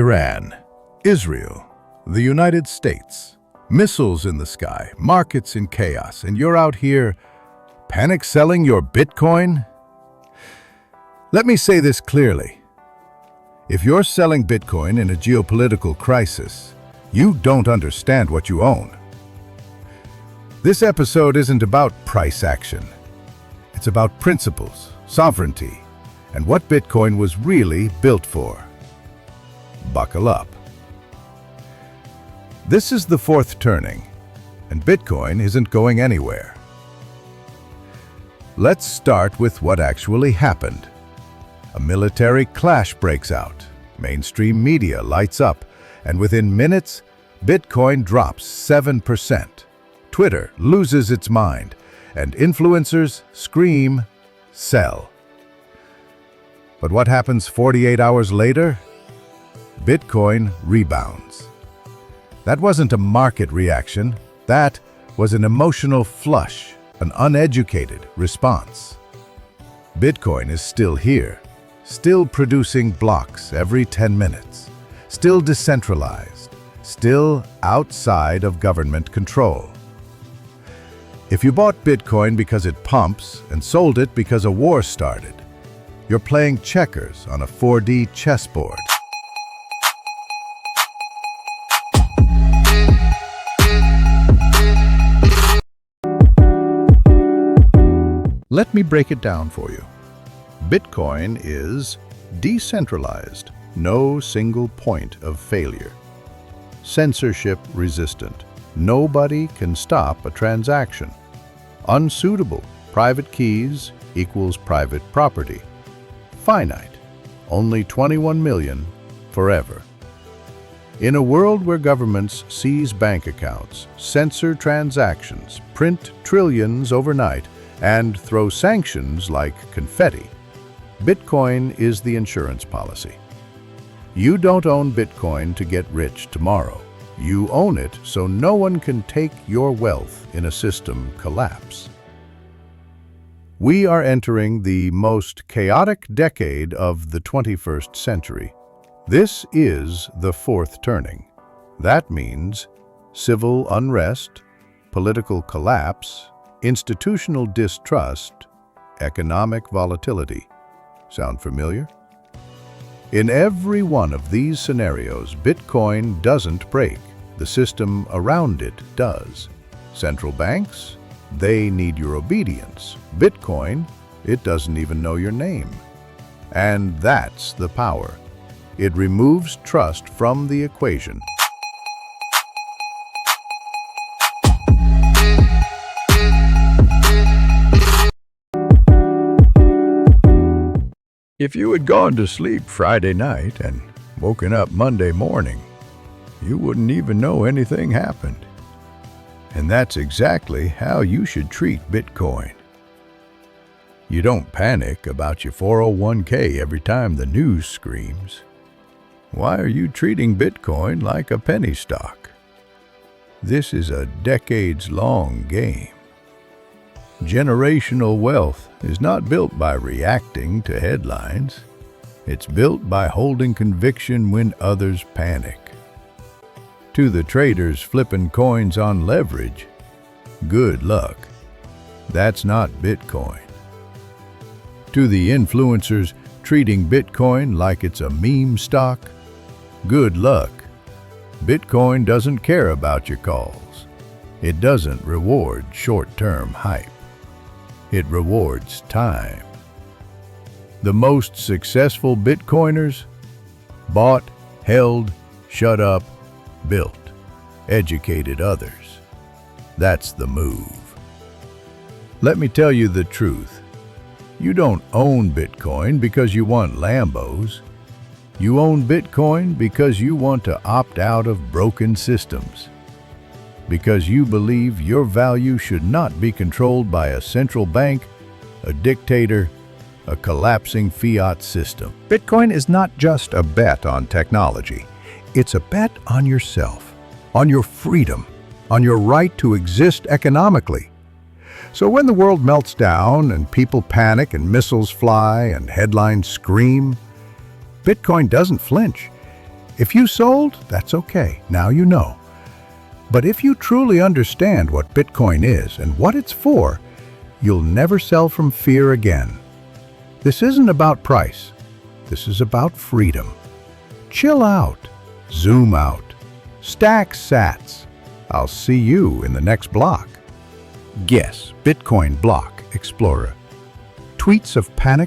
Iran, Israel, the United States. Missiles in the sky, markets in chaos, and you're out here panic selling your Bitcoin? Let me say this clearly. If you're selling Bitcoin in a geopolitical crisis, you don't understand what you own. This episode isn't about price action. It's about principles, sovereignty, and what Bitcoin was really built for. Buckle up. This is the fourth turning, and Bitcoin isn't going anywhere. Let's start with what actually happened. A military clash breaks out, mainstream media lights up, and within minutes, Bitcoin drops 7%. Twitter loses its mind, and influencers scream, sell. But what happens 48 hours later? Bitcoin rebounds. That wasn't a market reaction, that was an emotional flush, an uneducated response. Bitcoin is still here, still producing blocks every 10 minutes, still decentralized, still outside of government control. If you bought Bitcoin because it pumps and sold it because a war started, you're playing checkers on a 4D chessboard. Let me break it down for you. Bitcoin is decentralized, no single point of failure. Censorship resistant, nobody can stop a transaction. Unsuitable, private keys equals private property. Finite, only 21 million forever. In a world where governments seize bank accounts, censor transactions, print trillions overnight, and throw sanctions like confetti, Bitcoin is the insurance policy. You don't own Bitcoin to get rich tomorrow. You own it so no one can take your wealth in a system collapse. We are entering the most chaotic decade of the 21st century. This is the fourth turning. That means civil unrest, political collapse, institutional distrust, economic volatility. Sound familiar? In every one of these scenarios, Bitcoin doesn't break. The system around it does. Central banks, they need your obedience. Bitcoin, it doesn't even know your name. And that's the power. It removes trust from the equation. If you had gone to sleep Friday night and woken up Monday morning, you wouldn't even know anything happened. And that's exactly how you should treat Bitcoin. You don't panic about your 401k every time the news screams. Why are you treating Bitcoin like a penny stock? This is a decades-long game. Generational wealth is not built by reacting to headlines. It's built by holding conviction when others panic. To the traders flipping coins on leverage, good luck. That's not Bitcoin. To the influencers treating Bitcoin like it's a meme stock, good luck. Bitcoin doesn't care about your calls. It doesn't reward short-term hype. It rewards time. The most successful Bitcoiners bought, held, shut up, built, educated others. That's the move. Let me tell you the truth. You don't own Bitcoin because you want Lambos. You own Bitcoin because you want to opt out of broken systems. Because you believe your value should not be controlled by a central bank, a dictator, a collapsing fiat system. Bitcoin is not just a bet on technology. It's a bet on yourself, on your freedom, on your right to exist economically. So when the world melts down and people panic and missiles fly and headlines scream, Bitcoin doesn't flinch. If you sold, that's okay. Now you know. But if you truly understand what Bitcoin is and what it's for, you'll never sell from fear again. This isn't about price. This is about freedom. Chill out. Zoom out. Stack sats. I'll see you in the next block. Guess Bitcoin block explorer. Tweets of panic